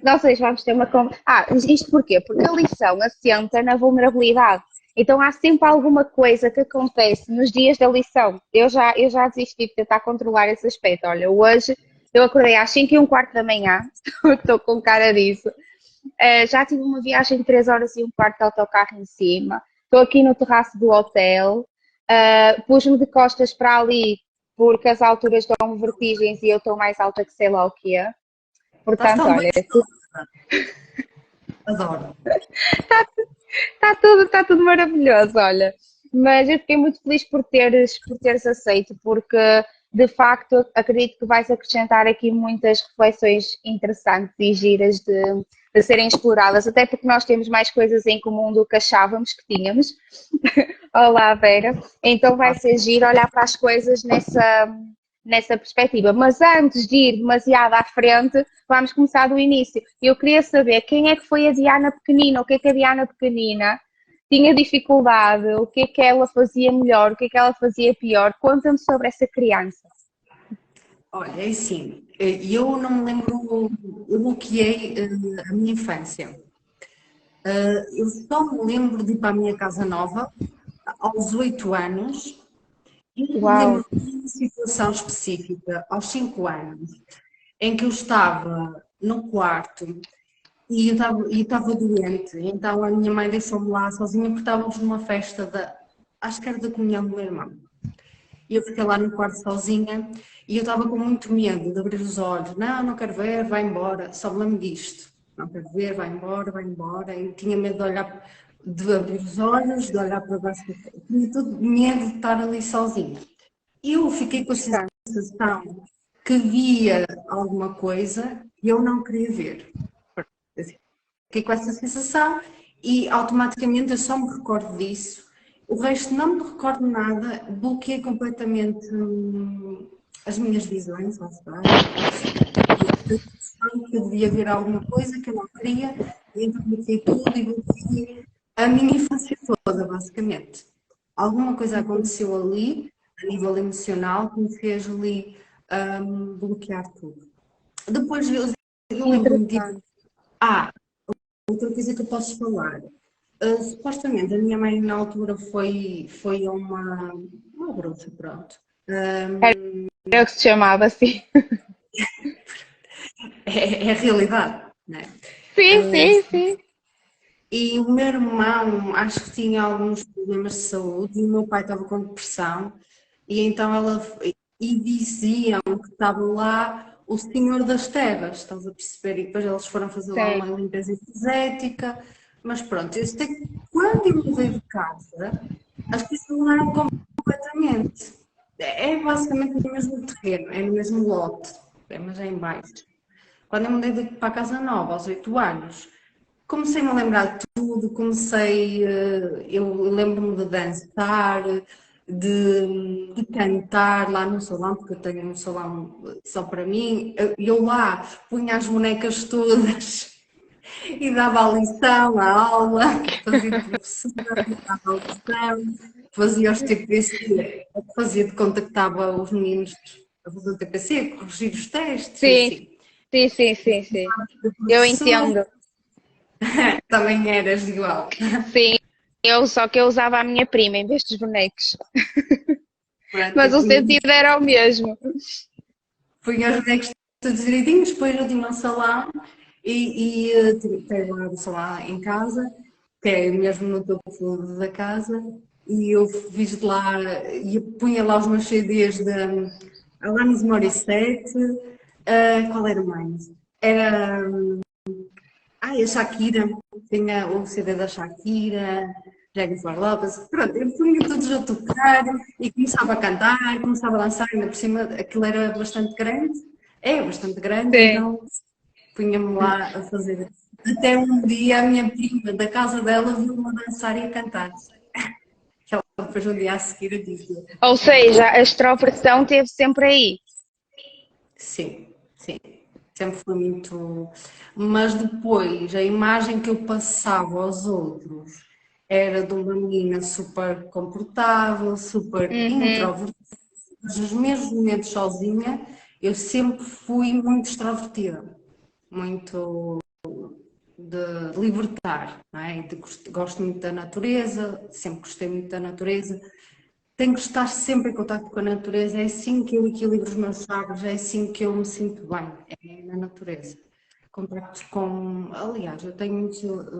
Nós hoje vamos ter uma conversa. Isto porquê? Porque a lição assenta na vulnerabilidade. Então há sempre alguma coisa que acontece nos dias da lição. Eu já desisti de tentar controlar esse aspecto. Olha, hoje eu acordei às 5h15 da manhã, estou com cara disso. Já tive uma viagem de 3 horas e um quarto de autocarro em cima. Estou aqui no terraço do hotel. Pus-me de costas para ali porque as alturas dão-me vertigens e eu estou mais alta que sei lá o que é. Estás Portanto, tão bem, olha, adoro. está tudo maravilhoso, olha. Mas eu fiquei muito feliz por teres aceito, porque de facto acredito que vais acrescentar aqui muitas reflexões interessantes e giras de serem exploradas, até porque nós temos mais coisas em comum do que achávamos que tínhamos. Olá, Vera. Então vai ser giro olhar para as coisas nessa perspectiva. Mas antes de ir demasiado à frente, vamos começar do início. Eu queria saber quem é que foi a Diana pequenina, o que é que a Diana pequenina tinha dificuldade, o que é que ela fazia melhor, o que é que ela fazia pior. Conta-me sobre essa criança. Olha, é assim, eu não me lembro, eu bloqueei a minha infância. Eu só me lembro de ir para a minha casa nova aos 8 anos e me Uau, lembro de uma situação específica aos 5 anos em que eu estava no quarto e estava doente, então a minha mãe deixou-me lá sozinha porque estávamos numa festa acho que era da comunhão do meu irmão. E eu fiquei lá no quarto sozinha e eu estava com muito medo de abrir os olhos. Não, não quero ver, vai embora. Só me lembro disto. Não quero ver, vai embora, vai embora. E tinha medo de olhar, de abrir os olhos, de olhar para baixo. Tinha todo medo de estar ali sozinha. Eu fiquei com a interessante. sensação que via alguma coisa e eu não queria ver. Assim, fiquei com essa sensação e automaticamente eu só me recordo disso. O resto não me recordo nada, bloqueei completamente as minhas visões, lá está. Que eu devia ver alguma coisa que eu não queria, e então bloqueei tudo e bloqueei a minha infância toda, basicamente. Alguma coisa aconteceu ali, a nível emocional, que me fez ali bloquear tudo. Depois eu lembro-me de. Interessante. Ah, outra coisa que eu posso falar. Supostamente a minha mãe na altura foi uma bruxa, pronto. Era o que se chamava assim. É a realidade, né? Sim, sim, sim. E o meu irmão acho que tinha alguns problemas de saúde e o meu pai estava com depressão e então e diziam que estava lá o Senhor das Terras, estás a perceber? E depois eles foram fazer lá uma Sim. limpeza energética, mas pronto, eu sei que quando eu mudei de casa, as coisas mudaram completamente. É basicamente no mesmo terreno, é no mesmo lote, mas é em baixo. Quando eu mudei para a casa nova, aos 8 anos, comecei-me a lembrar de tudo, eu lembro-me de dançar, de cantar lá no salão, porque eu tenho um salão só para mim. Eu lá punha as bonecas todas e dava a lição, a aula, fazia de professora, dava a lição, fazia os TPC, fazia de conta que estava os meninos a fazer o TPC, a corrigir os testes e Sim, assim. sim, sim, sim, sim. De Eu professora entendo. também eras igual. Sim, só que eu usava a minha prima em vez dos bonecos. Pronto, Mas eu o sentido era o mesmo. punha os bonecos todos direitinhos, depois eu tinha um salão tenho lá o salão em casa, que é mesmo no topo da casa, e eu fiz de lá, e punha lá os meus CDs de Alanis Morissette, qual era mais? Era a Shakira, tinha o CD da Shakira, Jennifer Lopez, pronto, eu punha todos a tocar e começava a cantar, começava a dançar, ainda por cima aquilo era bastante grande, é bastante grande, Sim. então punha-me lá a fazer. Até um dia a minha prima da casa dela viu-me a dançar e a cantar. Que ela depois um dia a seguir a dizer. Ou seja, a extroversão esteve sempre aí. Sim, sim. Sempre foi muito. Mas depois, a imagem que eu passava aos outros era de uma menina super comportável, super Uhum. introvertida. Mas nos meus momentos sozinha, eu sempre fui muito extrovertida. Muito. de libertar, não é? Gosto muito da natureza, sempre gostei muito da natureza. Tenho que estar sempre em contato com a natureza, é assim que eu equilibro os meus chakras, é assim que eu me sinto bem, é na natureza. Contactos com, aliás, eu tenho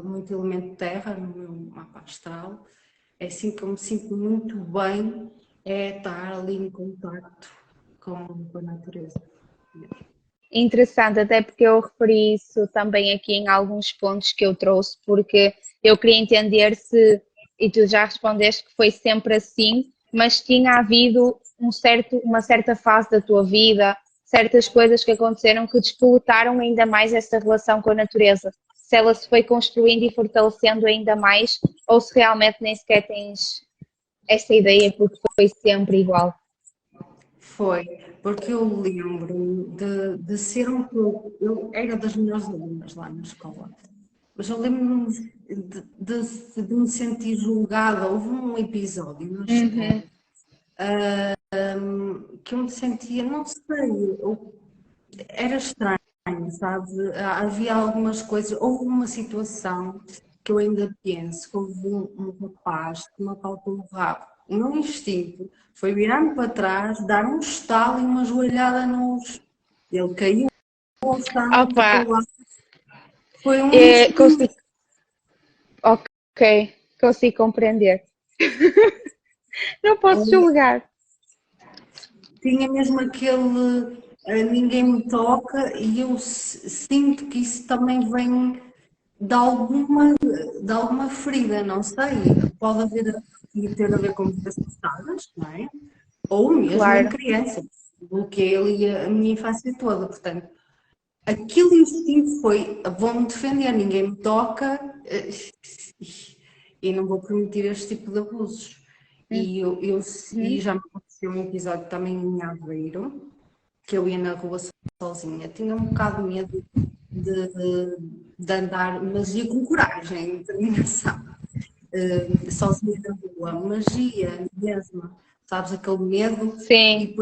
muito elemento de terra no meu mapa astral, é assim que eu me sinto muito bem, é estar ali em contacto com a natureza. Interessante, até porque eu referi isso também aqui em alguns pontos que eu trouxe, porque eu queria entender se, e tu já respondeste que foi sempre assim, mas tinha havido uma certa fase da tua vida, certas coisas que aconteceram que despoletaram ainda mais essa relação com a natureza. Se ela se foi construindo e fortalecendo ainda mais, ou se realmente nem sequer tens essa ideia porque foi sempre igual. Foi, porque eu lembro de ser um pouco. Eu era das melhores alunas lá na escola, mas eu lembro-me de me sentir julgada. Houve um episódio na escola Uhum, que eu me sentia, não sei, era estranho, sabe? Havia algumas coisas, houve uma situação que eu ainda penso, que houve um rapaz que me apalpou o rabo. O meu instinto foi virar-me para trás, dar um estalo e uma joelhada nos... Ele caiu ao chão e opa, ficou lá. Foi um instinto. consigo, ok, consigo compreender. Não posso julgar. Tinha mesmo aquele ninguém me toca e eu sinto que isso também vem de alguma ferida, não sei. Pode haver e ter a ver com vidas passadas, não é? Ou mesmo em Claro. criança. Bloqueei ali a minha infância toda, portanto. Aquele instinto foi, vou-me defender, ninguém me toca e não vou permitir este tipo de abusos. E Uhum. já me aconteceu um episódio também em Aveiro, que eu ia na rua sozinha, tinha um bocado de medo de andar, mas ia com coragem, determinação, sozinha na rua, magia mesmo, sabes, aquele medo, e Sim,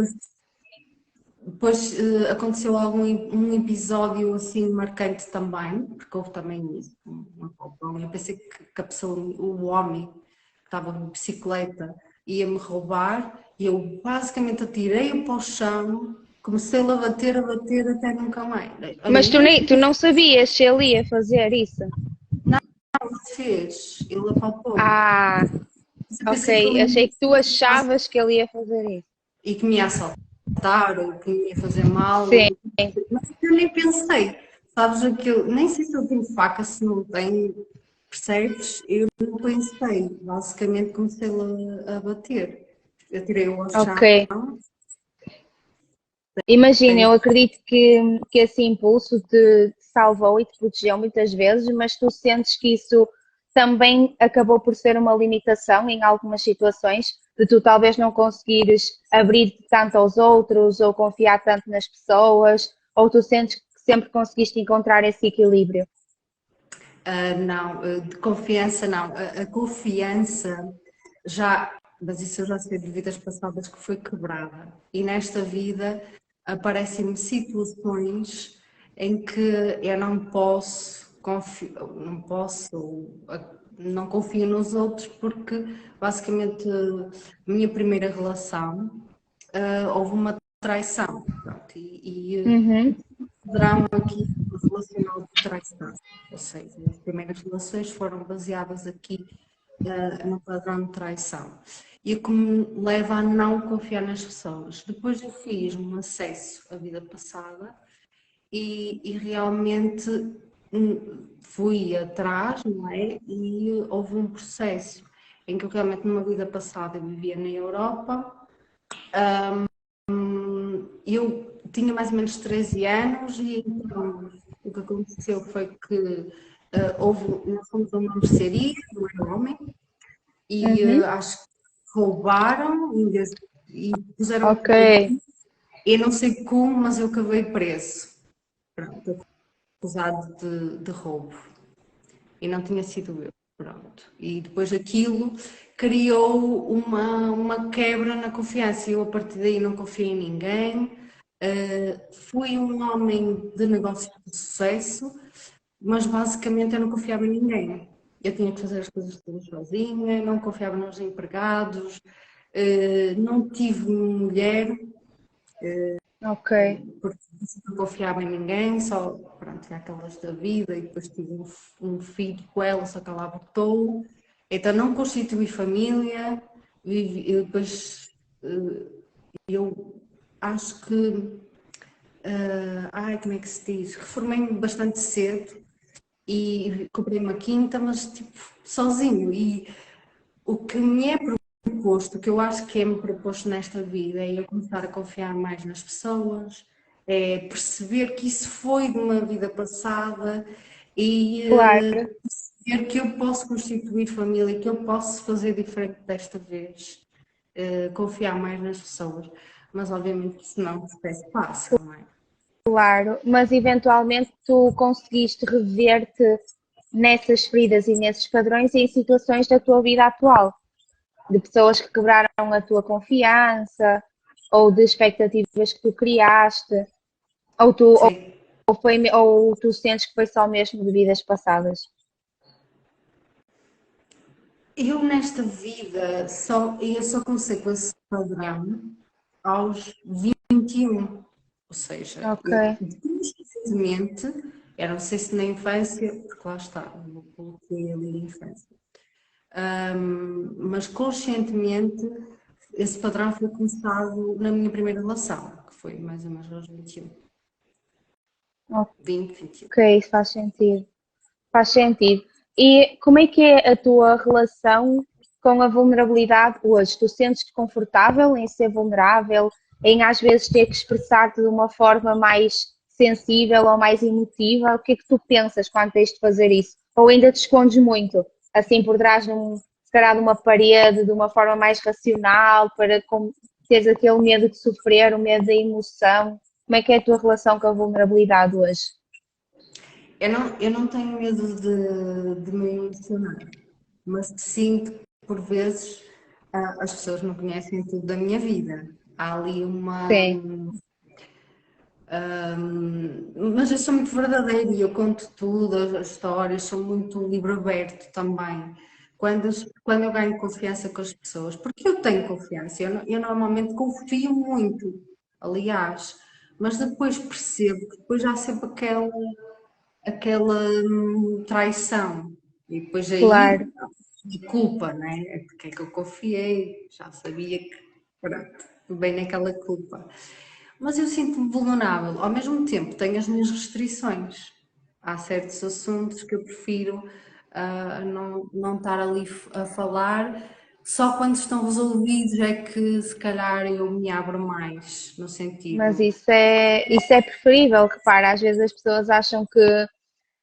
depois aconteceu um episódio assim marcante também, porque houve também isso, um roubão. Eu pensei que a pessoa, o homem que estava de bicicleta ia-me roubar e eu basicamente atirei-o para o chão, comecei a bater até nunca mais. mas Ali tu não sabias se ele ia fazer isso. ele fez, ele apalpou-me. Ah, Mas eu pensei que ok. ele me Achei ia que tu achavas que ele ia fazer isso. e que me ia assaltar ou que me ia fazer mal, Sim, mas eu nem pensei, sabes aquilo, nem sei se eu tenho faca, se não tenho, percebes? Eu não pensei, basicamente comecei a bater, eu tirei-o ao chão, ok. Imagina, eu acredito que esse impulso te salvou e te protegeu muitas vezes, mas tu sentes que isso também acabou por ser uma limitação em algumas situações, de tu talvez não conseguires abrir-te tanto aos outros ou confiar tanto nas pessoas, ou tu sentes que sempre conseguiste encontrar esse equilíbrio. não, de confiança não, a confiança já, mas isso eu já sei de vidas passadas que foi quebrada. E nesta vida aparecem-me situações em que eu não posso, não posso, não confio nos outros porque basicamente a minha primeira relação houve uma traição. Pronto, Uhum, padrão aqui relacional de traição. Ou seja, as primeiras relações foram baseadas aqui no padrão de traição. E o que me leva a não confiar nas pessoas. Depois eu fiz um acesso à vida passada e realmente fui atrás, não é? E houve um processo em que eu realmente numa vida passada eu vivia na Europa. Eu tinha mais ou menos 13 anos e então o que aconteceu foi que nós fomos a uma mercearia, não era homem, e uhum, acho que roubaram e puseram ok, culpa em mim. Eu não sei como, mas eu acabei preso. Pronto, acusado de roubo. E não tinha sido eu. Pronto. E depois aquilo criou uma quebra na confiança. Eu a partir daí não confiei em ninguém. Fui um homem de negócio de sucesso, mas basicamente eu não confiava em ninguém. Eu tinha que fazer as coisas todas sozinha, não confiava nos empregados, não tive mulher, Ok, porque não confiava em ninguém, só pronto, tinha aquelas da vida e depois tive um filho com ela, só que ela abortou. Então não constituí família, e depois eu acho que, como é que se diz? Reformei-me bastante cedo e comprei uma quinta, mas tipo, sozinho. E o que me é proposto, o que eu acho que é-me proposto nesta vida, é eu começar a confiar mais nas pessoas, é perceber que isso foi de uma vida passada e claro, perceber que eu posso constituir família, que eu posso fazer diferente desta vez, confiar mais nas pessoas. Mas obviamente isso não se parece fácil, não é? claro. Mas eventualmente tu conseguiste rever-te nessas feridas e nesses padrões em situações da tua vida atual, de pessoas que quebraram a tua confiança, ou de expectativas que tu criaste, ou tu, Sim. ou tu sentes que foi só mesmo de vidas passadas. Eu nesta vida eu só comecei com esse padrão aos 21. Ou seja, Ok, eu conscientemente, eu não sei se na infância, porque lá está, eu coloquei ali a infância, mas conscientemente esse padrão foi começado na minha primeira relação, que foi mais ou menos aos 21, 20, 21. ok, isso faz sentido. Faz sentido. E como é que é a tua relação com a vulnerabilidade hoje? Tu sentes-te confortável em ser vulnerável, em às vezes ter que expressar-te de uma forma mais sensível ou mais emotiva? O que é que tu pensas quando tens de fazer isso? Ou ainda te escondes muito, assim por trás se calhar de uma parede, de uma forma mais racional, para teres aquele medo de sofrer, o medo da emoção? Como é que é a tua relação com a vulnerabilidade hoje? Eu não tenho medo de me emocionar, mas sinto que por vezes as pessoas não conhecem tudo da minha vida. Há ali uma. Sim, Mas eu sou muito verdadeira e eu conto tudo, as histórias, sou muito livre aberto também. Quando eu ganho confiança com as pessoas, porque eu tenho confiança, eu normalmente confio muito, aliás, mas depois percebo que depois há sempre aquela traição. E depois aí claro. de culpa, né? É porque é que eu confiei, já sabia que, pronto, bem naquela culpa. Mas eu sinto-me vulnerável. Ao mesmo tempo, tenho as minhas restrições. Há certos assuntos que eu prefiro não estar ali a falar. Só quando estão resolvidos é que se calhar eu me abro mais, no Mas sentido. isso é preferível, repara, às vezes as pessoas acham que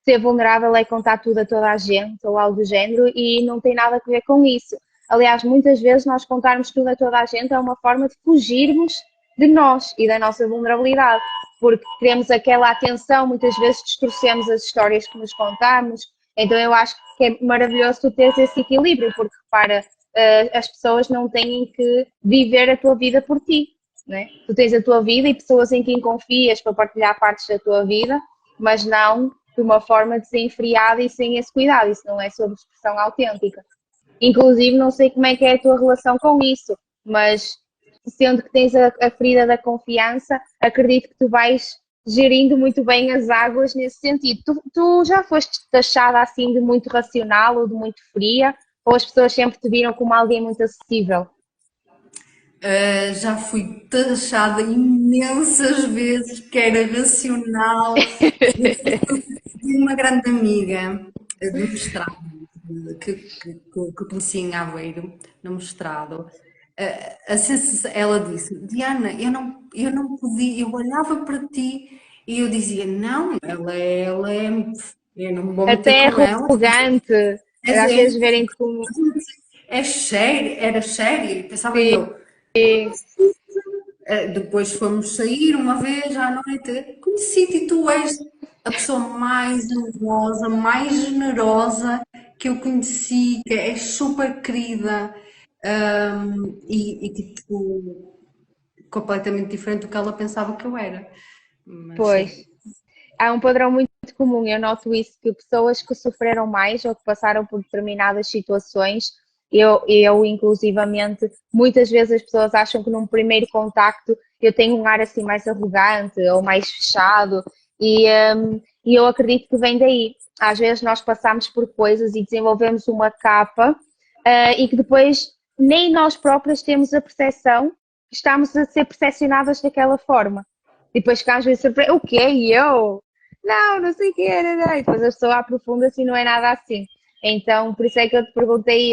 ser vulnerável é contar tudo a toda a gente ou algo do género e não tem nada a ver com isso. Aliás, muitas vezes nós contarmos tudo a toda a gente é uma forma de fugirmos de nós e da nossa vulnerabilidade, porque queremos aquela atenção, muitas vezes distorcemos as histórias que nos contamos, então eu acho que é maravilhoso tu teres esse equilíbrio, porque repara, as pessoas não têm que viver a tua vida por ti, né? Tu tens a tua vida e pessoas em quem confias para partilhar partes da tua vida, mas não de uma forma desenfreada e sem esse cuidado. Isso não é sobre expressão autêntica. Inclusive, não sei como é que é a tua relação com isso, mas sendo que tens a ferida da confiança, acredito que tu vais gerindo muito bem as águas nesse sentido. Tu já foste taxada assim de muito racional ou de muito fria, ou as pessoas sempre te viram como alguém muito acessível? Já fui taxada imensas vezes que era racional. Tenho uma grande amiga do mestrado que conheci em Aveiro, no mestrado. Ela disse: Diana, eu não podia, eu olhava para ti e eu dizia: Não, eu não vou meter Até com ela. arrogante, É, às é, vezes verem-te como. era sério, e pensava Sim, eu. Depois fomos sair uma vez à noite. Conheci-te e tu és a pessoa mais honrosa, mais generosa que eu conheci, que é super querida, e tipo, completamente diferente do que ela pensava que eu era. Mas pois. sim. há um padrão muito comum, eu noto isso, que pessoas que sofreram mais ou que passaram por determinadas situações, eu inclusivamente, muitas vezes as pessoas acham que num primeiro contacto eu tenho um ar assim mais arrogante ou mais fechado e eu acredito que vem daí. Às vezes nós passamos por coisas e desenvolvemos uma capa e que depois nem nós próprias temos a percepção que estamos a ser percepcionadas daquela forma. E depois que às vezes surpreende, o quê? E eu? Não, não sei o que era. E depois a pessoa aprofunda-se e não é nada assim. Então, por isso é que eu te perguntei,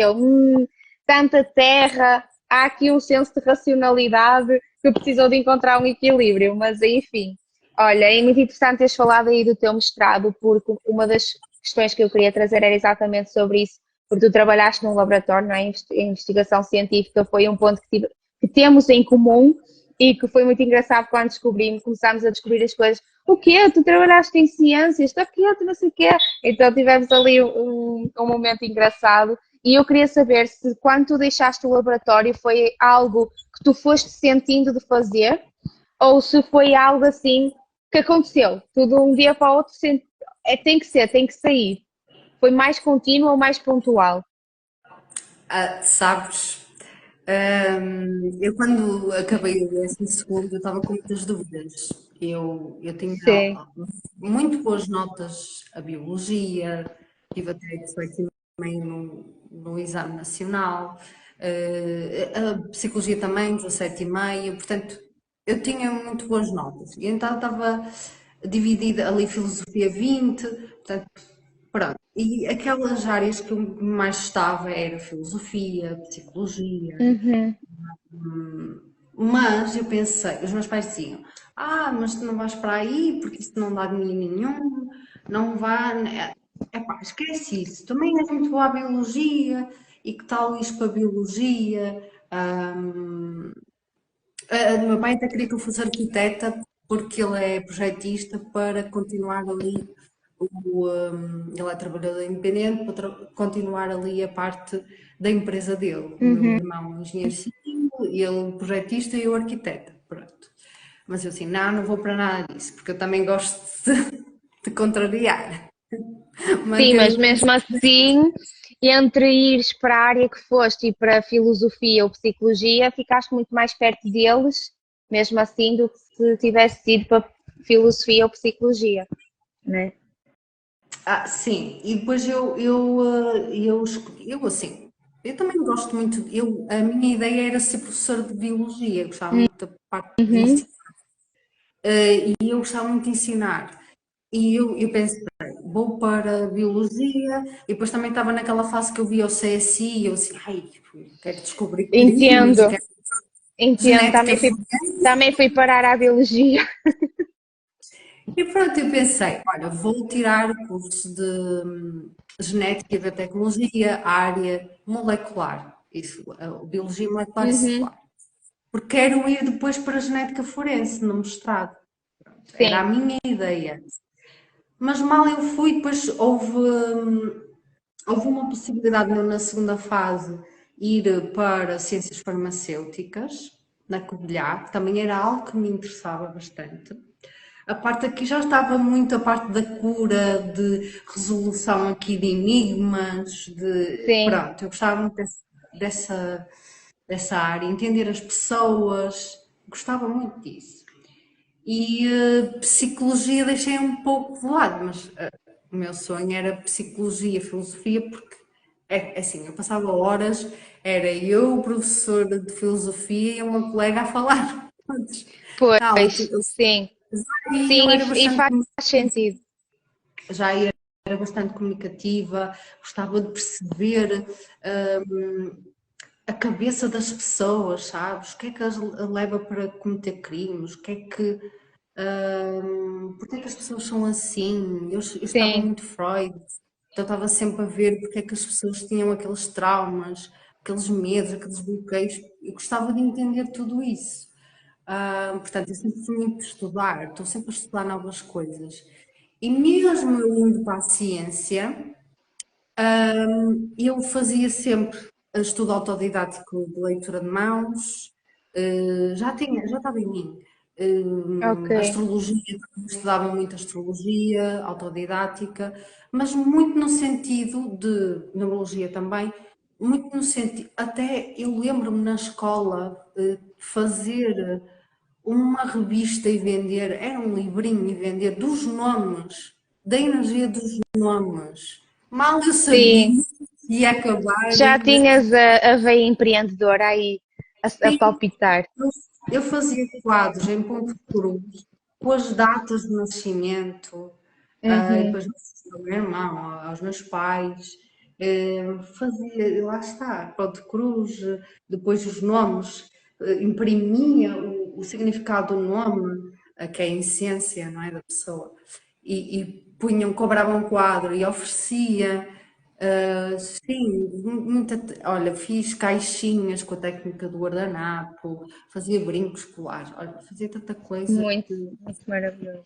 tanta terra, há aqui um senso de racionalidade que precisou de encontrar um equilíbrio, mas enfim. Olha, é muito interessante teres falado aí do teu mestrado, porque uma das questões que eu queria trazer era exatamente sobre isso, porque tu trabalhaste num laboratório, não é? A investigação científica foi um ponto que temos em comum e que foi muito engraçado quando descobrimos, começámos a descobrir as coisas. O quê? Tu trabalhaste em ciências? Está quieto, não sei o quê. Então tivemos ali um momento engraçado e eu queria saber se quando tu deixaste o laboratório foi algo que tu foste sentindo de fazer ou se foi algo assim que aconteceu. Tudo um dia para o outro tem que ser, tem que sair. Foi mais contínuo ou mais pontual? Sabes, eu quando acabei o 12º, eu estava com muitas dúvidas. Eu tinha Sim. muito boas notas a biologia, tive até 18,5 no exame nacional, a psicologia também, 17,5, portanto, eu tinha muito boas notas. E então estava dividida ali filosofia 20, portanto, pronto. E aquelas áreas que eu mais estava era filosofia, psicologia, Uhum. mas eu pensei, os meus pais diziam, mas tu não vais para aí porque isso não dá dinheiro nenhum, não vá, né? Epá, esquece isso, também és muito boa à biologia e que tal isso para a biologia? O meu pai até queria que eu fosse arquiteta porque ele é projetista para continuar ali ele é trabalhador independente para continuar ali a parte da empresa dele. O meu Uhum. irmão é engenheiro civil, ele projetista e eu arquiteta. Pronto. Mas eu assim, não, não vou para nada disso, porque eu também gosto de contrariar. Sim, Manter mas o mesmo assim, entre ires para a área que foste e para a filosofia ou psicologia, ficaste muito mais perto deles, mesmo assim, do que se tivesse ido para filosofia ou psicologia, né? sim, e depois eu assim, eu também gosto muito, a minha ideia era ser professora de biologia, eu gostava muito da parte de Uhum. ensinar, e eu gostava muito de ensinar. E eu pensei, vou para Biologia, e depois também estava naquela fase que eu via o CSI, e eu assim, ai, quero descobrir crimes, Entendo, quero entendo. genética. Também fui parar à biologia. E pronto, eu pensei, olha, vou tirar o curso de Genética e Biotecnologia, a área molecular, isso, Biologia Molecular e Uhum. Celular, porque quero ir depois para a Genética Forense, no mestrado. Pronto, era a Sim. minha ideia. Mas mal eu fui, depois houve uma possibilidade na segunda fase ir para ciências farmacêuticas, na Covilhã, que também era algo que me interessava bastante. A parte aqui já estava muito a parte da cura, de resolução aqui de enigmas, Sim. pronto, eu gostava muito dessa área, entender as pessoas, gostava muito disso. E psicologia deixei um pouco de lado, mas o meu sonho era psicologia, filosofia, porque é assim, eu passava horas, era eu, o professor de filosofia e uma colega a falar. Calma, Pois, sim. aí eu Sim, era e bastante, faz sentido. já era bastante comunicativa, gostava de perceber a cabeça das pessoas, sabes? O que é que as leva para cometer crimes? O que é que porque é que as pessoas são assim? Eu estava Sim, muito Freud, então estava sempre a ver porque é que as pessoas tinham aqueles traumas, aqueles medos, aqueles bloqueios. Eu gostava de entender tudo isso. Portanto, eu sempre fui muito de estudar, estou sempre a estudar novas coisas. E mesmo eu indo para a ciência, eu fazia sempre estudo autodidático de leitura de mãos, já estava em mim. Ok. Astrologia, estudava muito astrologia, autodidática, mas muito no sentido de numerologia também, muito no sentido, até eu lembro-me na escola fazer uma revista e vender, era um livrinho e vender dos nomes, da energia dos nomes. Mal eu sabia Sim, que ia acabar, já mas tinhas a veia empreendedora aí a sim, palpitar. eu fazia quadros em ponto de cruz, com as datas de nascimento, e Uhum. depois ao meu irmão, aos meus pais, fazia, lá está, ponto de cruz, depois os nomes, imprimia o significado do nome, que é a essência, não é, da pessoa, e punham, cobrava um quadro e oferecia. Sim, olha, fiz caixinhas com a técnica do guardanapo, fazia brincos escolares, olha, fazia tanta coisa Muito, que muito maravilhoso.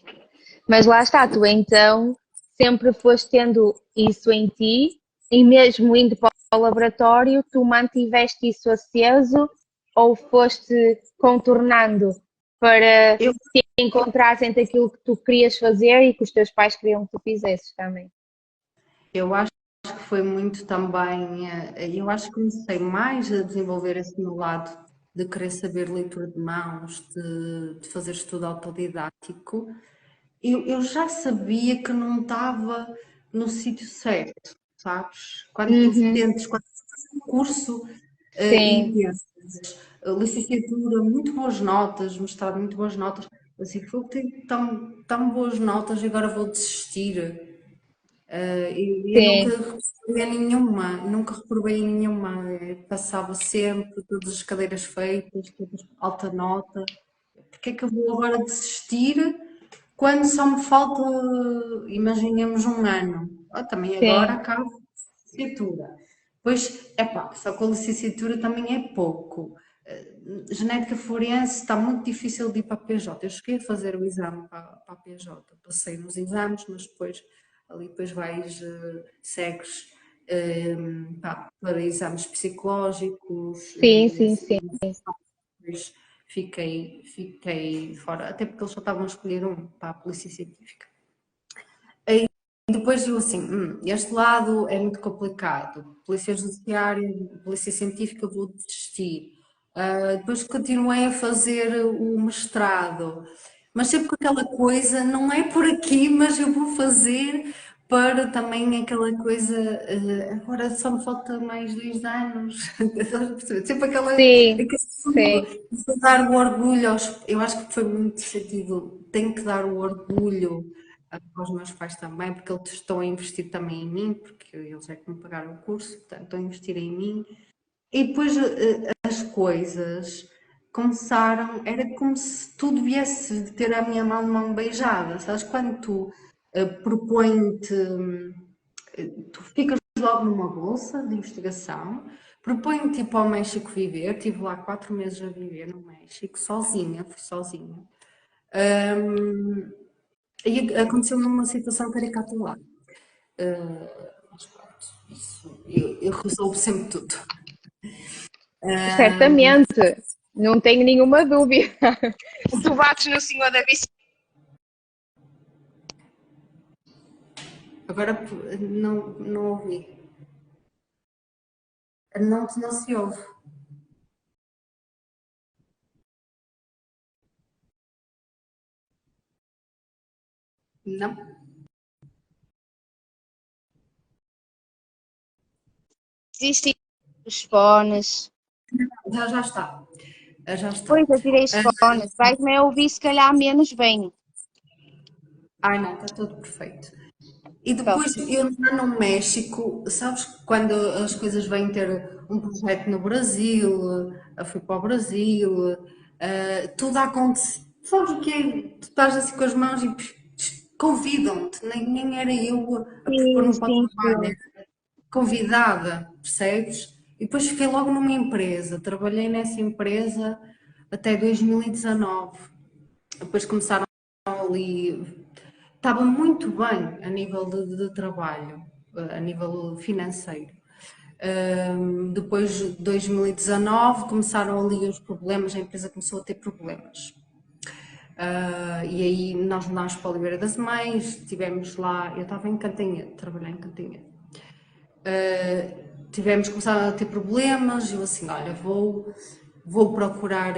Mas lá está, tu então sempre foste tendo isso em ti e mesmo indo para o laboratório, tu mantiveste isso aceso ou foste contornando para eu, te encontrares entre aquilo que tu querias fazer e que os teus pais queriam que tu fizesses também. eu acho que foi muito também, eu acho que comecei mais a desenvolver esse meu lado de querer saber leitura de mãos, de fazer estudo autodidático. Eu já sabia que não estava no sítio certo, sabes? Quando tu Uhum, sentes, quando tu fazes um curso e sim, pensas, licenciatura, muito boas notas, mestrado, muito boas notas, assim, foi que tenho tão boas notas e agora vou desistir. E eu nunca sim, reprovei em nenhuma, nunca reprovei em nenhuma, passava sempre, todas as cadeiras feitas, todas alta nota. Porque é que eu vou agora desistir quando só me falta, imaginemos, um ano? Também agora sim, acabo a licenciatura. Pois, é pá, só com a licenciatura também é pouco. Genética forense está muito difícil de ir para a PJ. Eu cheguei a fazer o exame para a PJ, passei nos exames, mas depois ali depois vais, segues para exames psicológicos sim, e sim, assim, sim. depois fiquei fora, até porque eles só estavam a escolher um para a polícia científica. E depois eu assim, este lado é muito complicado, polícia judiciária, polícia científica, vou desistir. Depois continuei a fazer o mestrado, mas sempre com aquela coisa, não é por aqui, mas eu vou fazer para também aquela coisa, agora só me falta mais 2 anos. Sempre Sim, aquele sim, de dar o orgulho eu acho que foi muito sentido, tenho que dar o orgulho aos meus pais também, porque eles estão a investir também em mim, porque eles é que me pagaram o curso, portanto estão a investir em mim. E depois as coisas começaram, era como se tudo viesse de ter a minha mão beijada, sabes? Quando tu propõe-te, tu ficas logo numa bolsa de investigação, propõe-te ir para o México viver, estive lá 4 meses a viver no México, sozinha, fui sozinha. Hum, e aconteceu numa situação caricata lá. Mas pronto, isso, eu resolvo sempre tudo. certamente. Não tenho nenhuma dúvida. Se tu bates no senhor da bicicleta. Agora não ouvi. Não se ouve. Não. Existem os fones. Já está. Já está. Pois, eu tirei os fones. Vais-me ouvir se calhar menos bem. Ai não, está tudo perfeito. E Top. depois eu lá no México, sabes que quando as coisas vêm ter um projeto no Brasil, eu fui para o Brasil, tudo acontece. Sabes o que é? Tu estás assim com as mãos e convidam-te, nem era eu a Sim, propor-me para o sim, trabalho, sim. convidada, percebes? E depois fiquei logo numa empresa, trabalhei nessa empresa até 2019. Depois começaram ali, estava muito bem a nível de trabalho, a nível financeiro. Depois de 2019 começaram ali os problemas, a empresa começou a ter problemas. E aí nós mudámos para Oliveira das Mães, estivemos lá, eu estava em Cantanhede, trabalhei em Cantanhede. Tivemos começado a ter problemas, eu assim, olha, vou procurar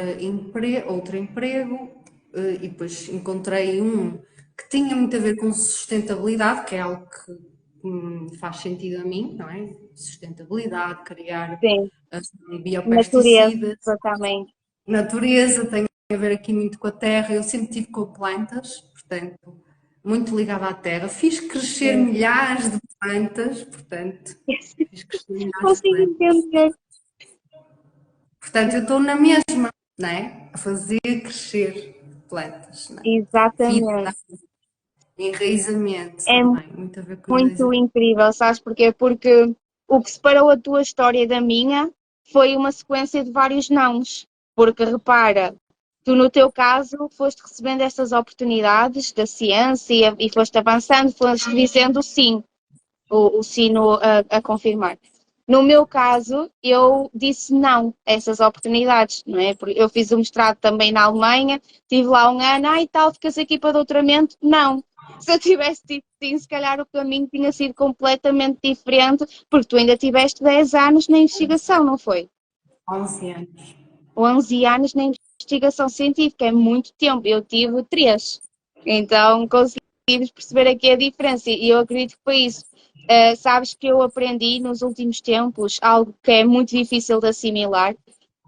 outro emprego, e depois encontrei um que tinha muito a ver com sustentabilidade, que é algo que faz sentido a mim, não é? Sustentabilidade, criar Sim, natureza biopesticidas, também. natureza, tem a ver aqui muito com a terra. Eu sempre tive com plantas, portanto, muito ligada à terra. Fiz crescer Sim. milhares de plantas, portanto, fiz crescer milhares de Consigo plantas. entender. Portanto, eu estou na mesma, não é? A fazer crescer plantas, não é? Vida, Exatamente. enraizamento É também, muito a ver com muito enraizamento. incrível, sabes porquê? Porque o que separou a tua história da minha foi uma sequência de vários nãos. Porque repara, tu no teu caso foste recebendo estas oportunidades da ciência e foste avançando, foste dizendo sim, o sino a confirmar. No meu caso, eu disse não a essas oportunidades, não é? Porque eu fiz o mestrado também na Alemanha, estive lá um ano, e tal, ficas aqui para doutoramento? Não. Se eu tivesse dito sim, se calhar o caminho tinha sido completamente diferente, porque tu ainda tiveste 10 anos na investigação, não foi? 11 anos. 11 anos na investigação científica, é muito tempo. Eu tive 3. Então conseguimos perceber aqui a diferença e eu acredito que foi isso. Sabes que eu aprendi nos últimos tempos algo que é muito difícil de assimilar,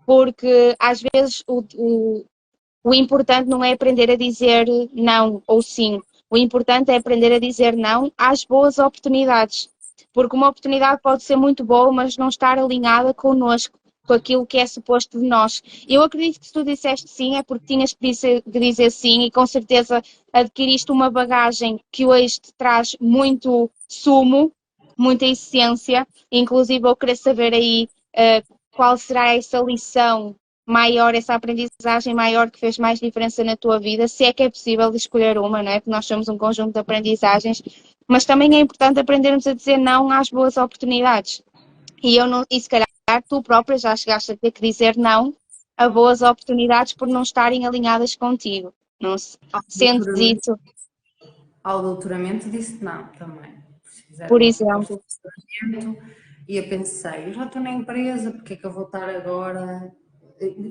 porque às vezes o importante não é aprender a dizer não ou sim. O importante é aprender a dizer não às boas oportunidades. Porque uma oportunidade pode ser muito boa, mas não estar alinhada connosco, com aquilo que é suposto de nós. Eu acredito que se tu disseste sim é porque tinhas que dizer sim e com certeza adquiriste uma bagagem que hoje te traz muito sumo, muita essência. Inclusive eu queria saber aí qual será essa lição maior, essa aprendizagem maior que fez mais diferença na tua vida, se é que é possível escolher uma, não é? Porque nós somos um conjunto de aprendizagens, mas também é importante aprendermos a dizer não às boas oportunidades. E eu não, e se calhar tu própria já chegaste a ter que dizer não a boas oportunidades por não estarem alinhadas contigo. Não se Ao sentes doutoramento, isso, ao doutoramento disse não também. Fizeram por uma proposta exemplo. de doutoramento e eu pensei, eu já estou na empresa, porque é que eu vou estar agora?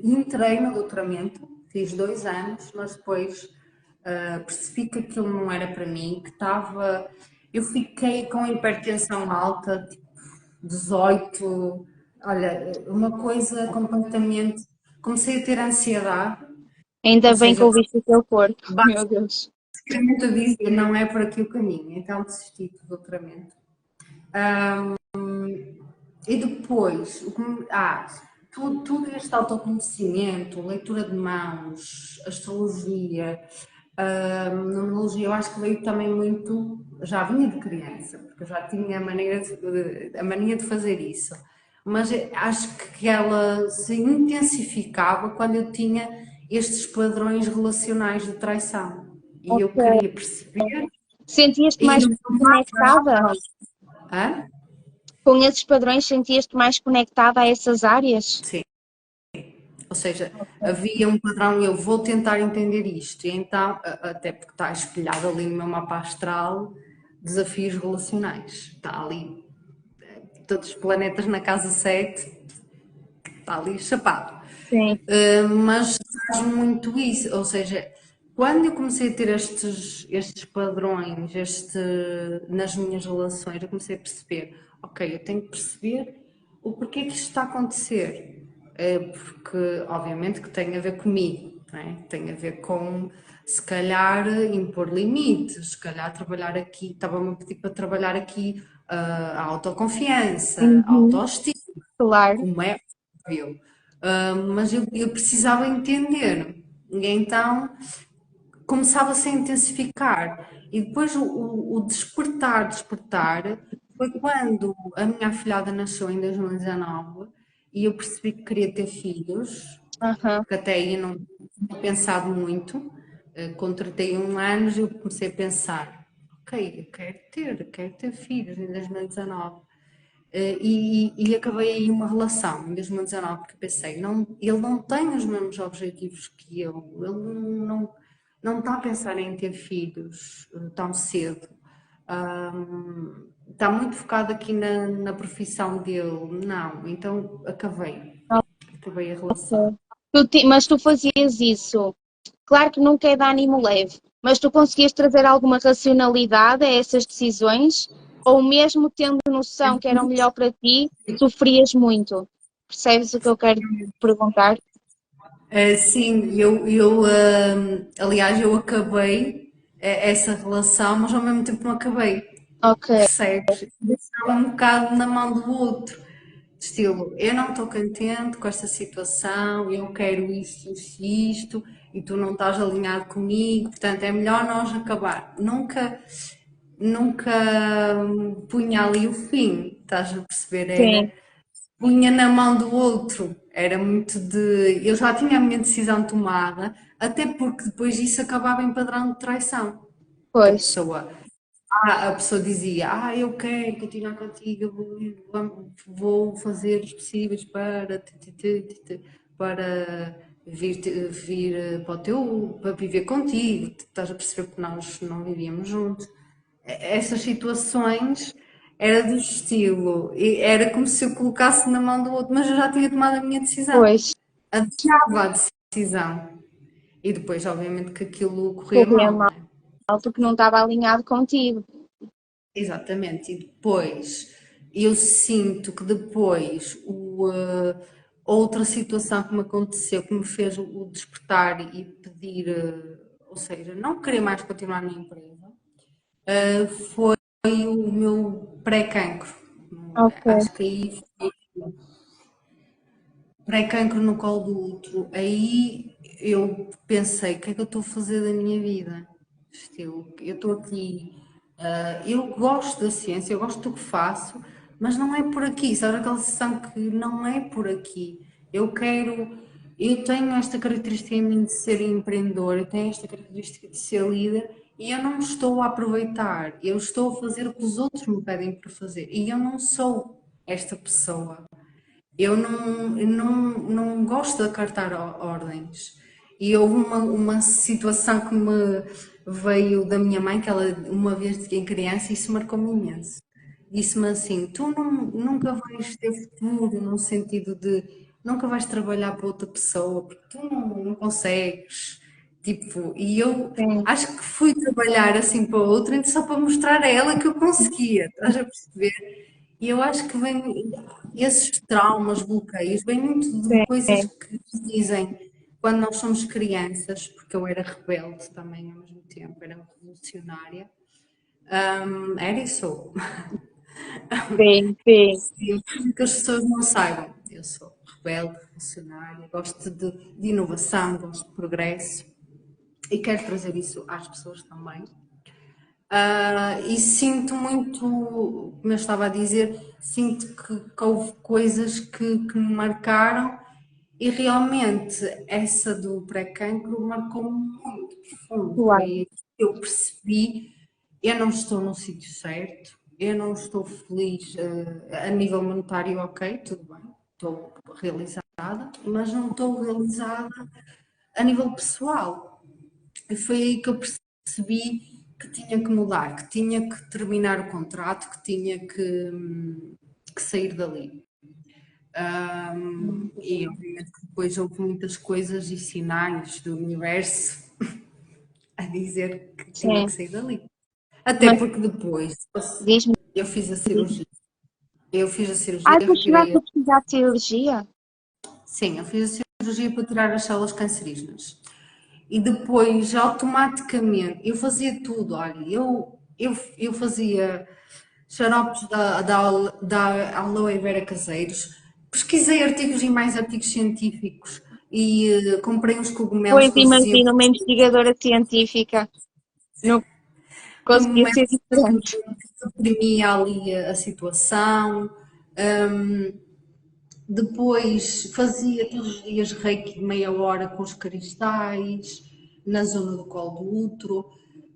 Entrei no doutoramento, fiz 2 anos, mas depois percebi que aquilo não era para mim, que estava. Eu fiquei com hipertensão alta, tipo 18, olha, uma coisa completamente. Comecei a ter ansiedade, ou Ainda bem que seja, ouviste o teu corpo, meu Deus. basicamente a dizer não é por aqui o caminho, então desisti do doutoramento. E depois, tudo este autoconhecimento, leitura de mãos, astrologia, numerologia, eu acho que veio também muito, já vinha de criança, porque eu já tinha a mania de fazer isso, mas acho que ela se intensificava quando eu tinha estes padrões relacionais de traição. E eu Ok. queria perceber, Sentias-te e mais no conectada? hã? Com esses padrões, sentias-te mais conectada a essas áreas? Sim. Ou seja, havia um padrão, eu vou tentar entender isto, e então, até porque está espelhado ali no meu mapa astral, desafios relacionais. Está ali todos os planetas na casa 7, está ali chapado. Sim. Mas faz muito isso, ou seja, quando eu comecei a ter estes padrões nas minhas relações, eu comecei a perceber, ok, eu tenho que perceber o porquê que isto está a acontecer. Porque, obviamente, que tem a ver comigo, não é? Tem a ver com, se calhar, impor limites, se calhar trabalhar aqui, estava-me a pedir para trabalhar aqui a autoconfiança, a Uhum. autoestima, Claro. como é óbvio. Mas eu precisava entender. E então começava-se a intensificar. E depois o despertar, foi quando a minha afilhada nasceu em 2019 e eu percebi que queria ter filhos, Aham. porque até aí eu não tinha pensado muito. Com 31 anos eu comecei a pensar, ok, eu quero ter filhos em 2019. E acabei aí uma relação em 2019 porque pensei, não, ele não tem os mesmos objetivos que eu, ele não, não está a pensar em ter filhos tão cedo. Está muito focado aqui na profissão dele. Não, então acabei a relação. Mas tu fazias isso. Claro que nunca é de ânimo leve, mas tu conseguias trazer alguma racionalidade a essas decisões? Ou mesmo tendo noção que era o melhor para ti, sofrias muito? Percebes o que eu quero perguntar? Sim, aliás, eu acabei essa relação, mas ao mesmo tempo não acabei, Ok, percebes? Estava um bocado na mão do outro, de estilo, eu não estou contente com esta situação, eu quero isto, isto, isto, e tu não estás alinhado comigo, portanto é melhor nós acabar. Nunca punha ali o fim, estás a perceber? sim, Punha na mão do outro. Era muito de. Eu já tinha a minha decisão tomada, até porque depois disso acabava em padrão de traição. Que pois, a pessoa dizia, eu quero continuar contigo, vou fazer os possíveis para vir para o para viver contigo. Estás a perceber que nós não vivíamos juntos. Essas situações era do estilo, era como se eu colocasse na mão do outro, mas eu já tinha tomado a minha decisão, pois, adiava a decisão. E depois, obviamente, que aquilo corria corria mal, mal né? porque não estava alinhado contigo. Exatamente. E depois, eu sinto que depois outra situação que me aconteceu, que me fez o despertar e pedir, ou seja, não querer mais continuar na empresa, foi o meu pré-cancro. Ok, Acho que aí foi pré-cancro no colo do útero. Aí eu pensei, o que é que eu estou a fazer da minha vida? Estilo, eu estou aqui, eu gosto da ciência, eu gosto do que faço, mas não é por aqui, sabe aquela sensação que não é por aqui. Eu quero, eu tenho esta característica em mim de ser empreendedor, eu tenho esta característica de ser líder e eu não estou a aproveitar, eu estou a fazer o que os outros me pedem para fazer e eu não sou esta pessoa. Eu não gosto de acartar ordens. E houve uma situação que me veio da minha mãe, que ela uma vez em criança, isso marcou-me imenso. Disse-me assim: tu nunca vais ter futuro, no sentido de nunca vais trabalhar para outra pessoa, porque tu não consegues. Tipo, e eu sim, acho que fui trabalhar assim para outra, então só para mostrar a ela que eu conseguia, estás a perceber? E eu acho que vem esses traumas, bloqueios, vem muito de coisas sim. que nos dizem quando nós somos crianças, porque eu era rebelde também ao mesmo tempo, era revolucionária. Era e sou. Sim, sim. Eu preciso que as pessoas não saibam. Eu sou rebelde, revolucionária, gosto de inovação, gosto de progresso e quero trazer isso às pessoas também. E sinto muito, como eu estava a dizer, sinto que houve coisas que me marcaram e realmente essa do pré-cancro marcou-me muito profundo. Foi Claro. aí que eu percebi, eu não estou no sítio certo, eu não estou feliz a nível monetário, ok, tudo bem, estou realizada, mas não estou realizada a nível pessoal. E foi aí que eu percebi que tinha que mudar, que tinha que terminar o contrato, que tinha que sair dali. E obviamente que depois houve muitas coisas e sinais do universo a dizer que tinha que Sim. sair dali. Até Mas porque depois diz-me. eu fiz a cirurgia. Eu fiz a cirurgia, Ai, tu chegaste retirei. a precisar de cirurgia? Sim, eu fiz a cirurgia para tirar as células cancerígenas. E depois, automaticamente, eu fazia tudo. Olha, eu fazia xaropes da aloe vera caseiros, pesquisei artigos e mais artigos científicos e comprei uns cogumelos Pois que eles diziam imagina, uma investigadora científica não conseguia ser cogumelos diferente. que suprimia ali a situação. Depois fazia todos os dias reiki de meia hora com os cristais na zona do colo do útero.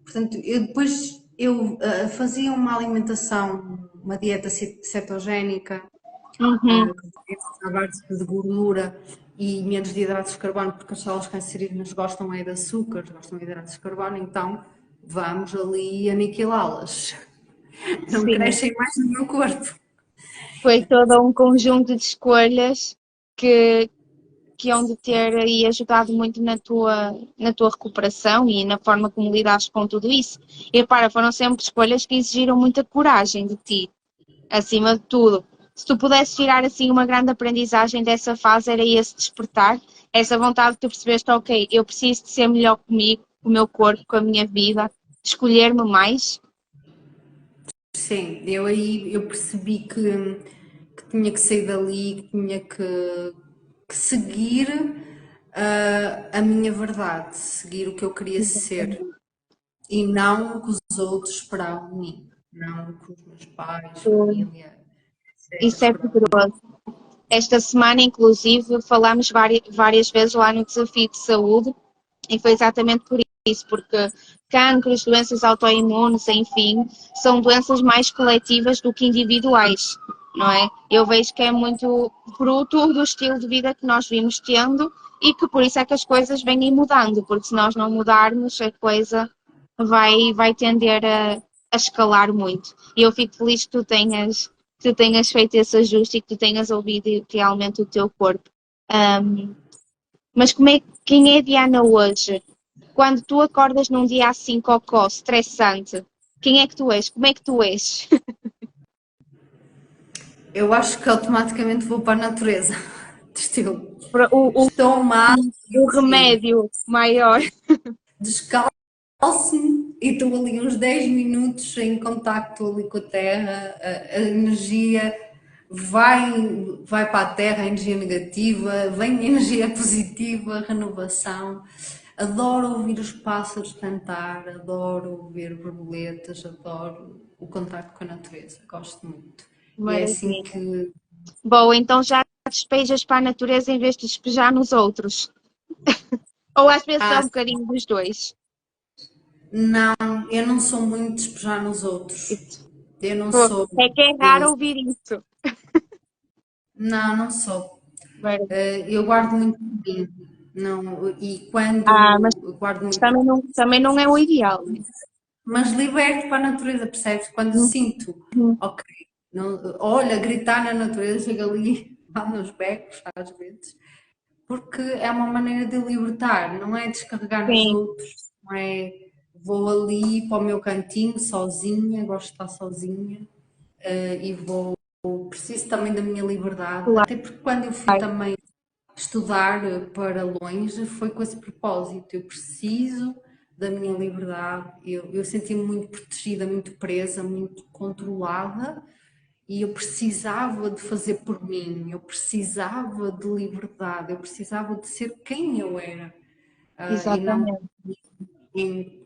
Portanto, eu fazia uma alimentação, uma dieta cetogénica, Uhum. à base de gordura. e menos de hidratos de carbono, porque as células cancerígenas gostam é de açúcares, gostam de hidratos de carbono, então vamos ali aniquilá-las. Não Sim, crescem mais no meu corpo. foi todo um conjunto de escolhas que, que hão de ter aí ajudado muito na tua recuperação e na forma como lidaste com tudo isso. E repara, foram sempre escolhas que exigiram muita coragem de ti, acima de tudo. Se tu pudesses tirar assim uma grande aprendizagem dessa fase, era esse despertar, essa vontade que tu percebeste, ok, eu preciso de ser melhor comigo, com o meu corpo, com a minha vida, de escolher-me mais. Sim, eu percebi que tinha que sair dali, que tinha que seguir a minha verdade, seguir o que eu queria ser e não o que os outros esperavam de mim, não o que os meus pais, família, etc. Isso é esperavam de mim. poderoso. Esta semana, inclusive, falámos várias vezes lá no desafio de saúde e foi exatamente por isso, porque cancros, doenças autoimunes, enfim, são doenças mais coletivas do que individuais, não é? Eu vejo que é muito fruto do estilo de vida que nós vimos tendo e que por isso é que as coisas vêm mudando, porque se nós não mudarmos, a coisa vai tender a escalar muito. E eu fico feliz que tu tenhas feito esse ajuste e que tu tenhas ouvido realmente o teu corpo. Um, mas quem é a Diana hoje? Quando tu acordas num dia assim, cocó, estressante, quem é que tu és? Como é que tu és? Eu acho que automaticamente vou para a natureza, de estilo. O, o, Estou mal o e sim, remédio maior. descalço-me e estou ali uns 10 minutos em contacto ali com a terra, a energia vai para a terra, a energia negativa, vem a energia positiva, a renovação. Adoro ouvir os pássaros cantar, adoro ver borboletas, adoro o contacto com a natureza, gosto muito. E é assim Maravilha. que Bom, então já despejas para a natureza em vez de despejar nos outros. Ou às vezes é ah, um bocadinho dos dois. não, eu não sou muito de despejar nos outros. Isso. Eu não Pô, sou é que é de. raro ouvir isso. Não, não sou. Maravilha. Eu guardo muito de mim. Não, e Mas quando eu guardo muito, também não é o ideal, né? mas liberto para a natureza, percebes? Quando sinto, Uhum. ok, olha, gritar na natureza, chega ali, lá nos becos, às vezes, porque é uma maneira de libertar, não é descarregar nos Sim, outros, não é vou ali para o meu cantinho sozinha, gosto de estar sozinha, e preciso também da minha liberdade, claro. até porque quando eu fui também estudar para longe foi com esse propósito. Eu preciso da minha liberdade. Eu senti-me muito protegida, muito presa, muito controlada e eu precisava de fazer por mim. Eu precisava de liberdade. Eu precisava de ser quem eu era e não Exatamente.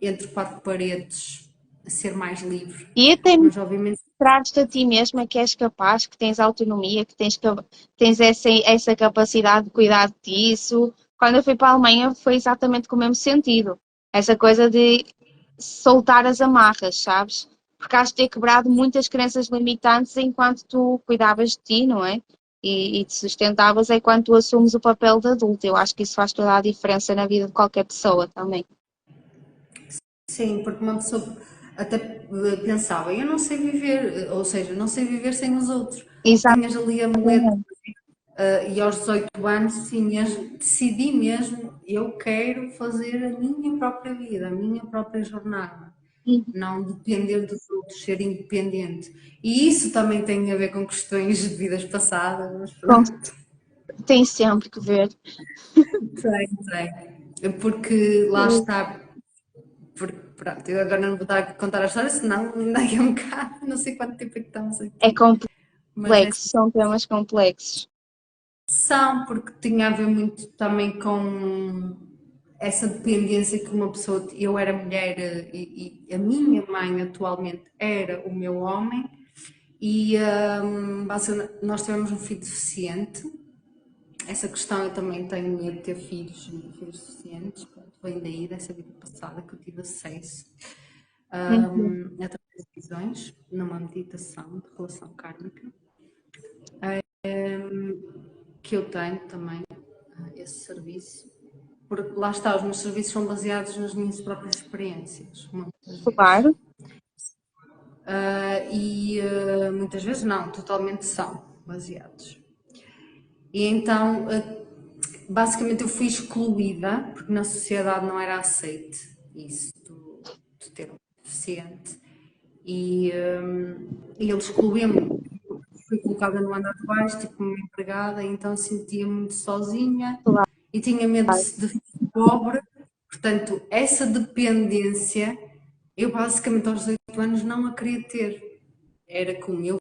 entre quatro paredes ser mais livre. E até Mas obviamente mostrar-te a ti mesma que és capaz, que tens autonomia, que tens essa capacidade de cuidar de ti. Isso, quando eu fui para a Alemanha, foi exatamente com o mesmo sentido. Essa coisa de soltar as amarras, sabes? Porque has de ter quebrado muitas crenças limitantes enquanto tu cuidavas de ti, não é? E te sustentavas é quando tu assumes o papel de adulto. Eu acho que isso faz toda a diferença na vida de qualquer pessoa também. sim, porque uma pessoa até pensava, eu não sei viver, ou seja, não sei viver sem os outros. Tinhas ali a muleta, Exatamente. e aos 18 anos decidi mesmo, eu quero fazer a minha própria vida, a minha própria jornada, não depender dos outros, ser independente. E isso também tem a ver com questões de vidas passadas, mas Bom, pronto. tem sempre que ver. Tem. Porque lá está, porque, pronto, eu agora não vou estar a contar a história, senão ainda é um bocado, não sei quanto tempo é que estamos É aqui, mas é, complexo, são temas complexos. são, porque tinha a ver muito também com essa dependência que uma pessoa, eu era mulher e a minha mãe atualmente era o meu homem e basicamente, nós tivemos um filho deficiente. Essa questão eu também tenho medo de ter filhos e filhos deficientes, pronto, vem daí dessa vida passada que eu tive acesso Uhum. através de visões, numa meditação de relação kármica, que eu tenho também. esse serviço, porque lá está, os meus serviços são baseados nas minhas próprias experiências, muitas vezes. Claro. Muitas vezes não, totalmente são baseados. E então, basicamente, eu fui excluída, porque na sociedade não era aceite isso, de ter um deficiente. E ele excluía-me. Fui colocada no andar de baixo, tipo uma empregada, então sentia-me muito sozinha Claro. e tinha medo de ficar pobre. Portanto, essa dependência, eu basicamente aos 18 anos não a queria ter. Era como eu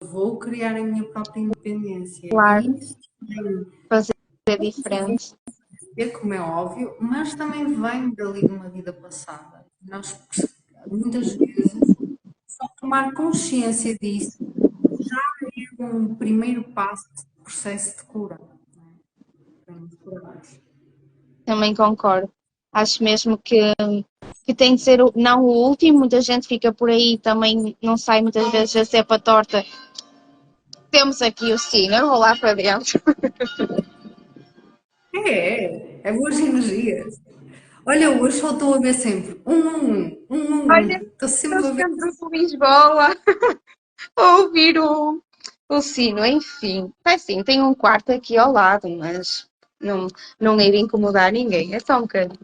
vou criar a minha própria independência. Claro. E isso Fazer diferente. é como é óbvio, mas também vem dali de uma vida passada. Nós, muitas vezes, só tomar consciência disso já é um primeiro passo de processo de cura. Também concordo. Acho mesmo que tem de ser não o último. Muita gente fica por aí também não sai muitas vezes a cepa torta. Temos aqui o sino, eu vou lá para dentro. É boas energias. Olha, hoje só estou a ver sempre Olha, Estou sempre estou a ver. sempre de Lisboa a ouvir o sino, enfim. É assim, tem um quarto aqui ao lado, mas não irei incomodar ninguém, é só um bocadinho.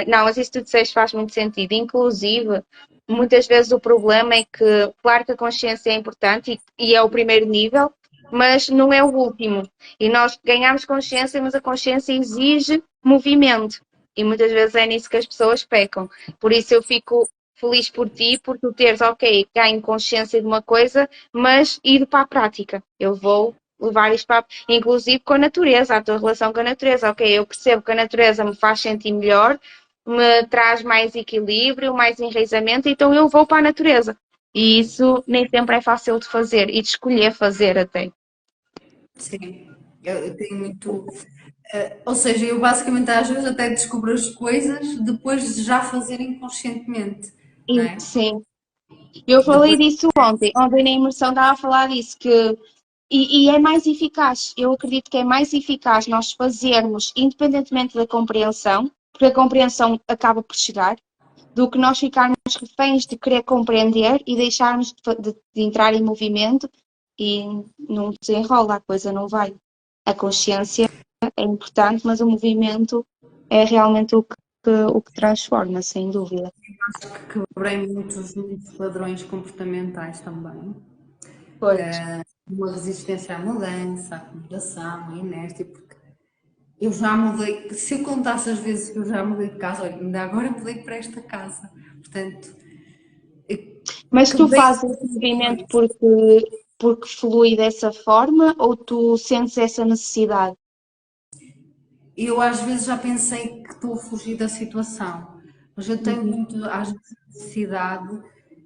Não, mas isso que tu disseste faz muito sentido. Inclusive, muitas vezes o problema é que, claro que a consciência é importante e é o primeiro nível, mas não é o último. E nós ganhamos consciência, mas a consciência exige movimento. E muitas vezes é nisso que as pessoas pecam. Por isso eu fico feliz por ti, por tu teres, ok, ganho consciência de uma coisa, mas ir para a prática. Eu vou levar isto para, inclusive com a natureza, a tua relação com a natureza. Ok, eu percebo que a natureza me faz sentir melhor, me traz mais equilíbrio, mais enraizamento, então eu vou para a natureza. E isso nem sempre é fácil de fazer e de escolher fazer até. Sim, eu tenho muito. Ou seja, eu basicamente às vezes até descubro as coisas depois de já fazer inconscientemente, não E, é? sim, eu falei Depois, disso ontem. Ontem na imersão estava a falar disso, que e é mais eficaz. Eu acredito que é mais eficaz nós fazermos, independentemente da compreensão, porque a compreensão acaba por chegar, do que nós ficarmos reféns de querer compreender e deixarmos de entrar em movimento e não desenrola, a coisa não vai. A consciência é importante, mas o movimento é realmente o que transforma, sem dúvida. quebrei muitos padrões comportamentais também. Pois. Uma resistência à mudança, à acomodação, à inércia, porque eu já mudei, se eu contasse as vezes que eu já mudei de casa, olha, ainda agora mudei para esta casa. Portanto, Mas tu quebrei fazes esse movimento porque flui dessa forma ou tu sentes essa necessidade? eu às vezes já pensei que estou a fugir da situação, mas eu tenho Uhum. muito, às vezes, necessidade,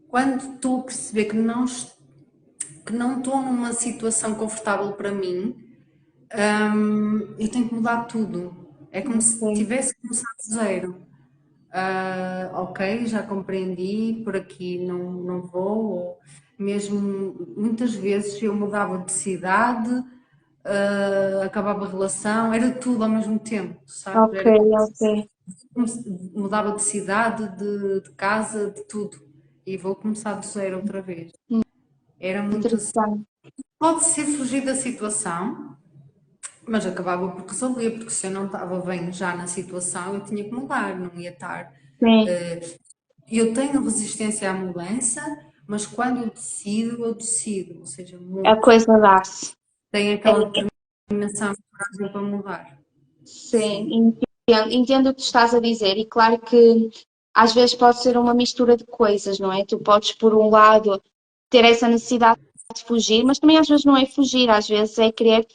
quando estou a perceber que não estou numa situação confortável para mim, eu tenho que mudar tudo. É como se Ok. tivesse começado de zero. Ok, já compreendi, por aqui não vou, ou mesmo muitas vezes eu mudava de cidade, acabava a relação, era tudo ao mesmo tempo, sabe? Ok, Era ok. como se mudava de cidade, de casa, de tudo, e vou começar do zero outra vez. Era muito assim. Interessante. Pode ser fugir da situação, mas acabava por resolver, porque se eu não estava bem já na situação, eu tinha que mudar, não ia estar. Sim, Eu tenho resistência à mudança, mas quando eu decido, ou seja, a mudo. coisa dá-se. Tenho É, aquela determinação e coragem para mudar. sim, Sim. entendo o que tu estás a dizer e claro que às vezes pode ser uma mistura de coisas, não é? Tu podes, por um lado, ter essa necessidade de fugir, mas também às vezes não é fugir, às vezes é querer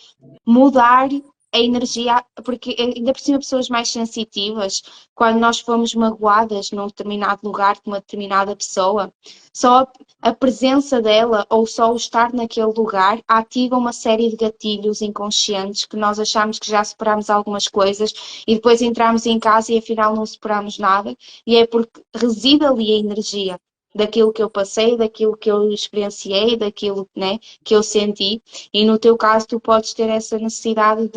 mudar a energia, porque ainda por cima pessoas mais sensitivas, quando nós fomos magoadas num determinado lugar com uma determinada pessoa, só a presença dela ou só o estar naquele lugar ativa uma série de gatilhos inconscientes que nós achamos que já superamos algumas coisas e depois entramos em casa e afinal não superamos nada, e é porque reside ali a energia daquilo que eu passei, daquilo que eu experienciei, daquilo, né, que eu senti. E no teu caso, tu podes ter essa necessidade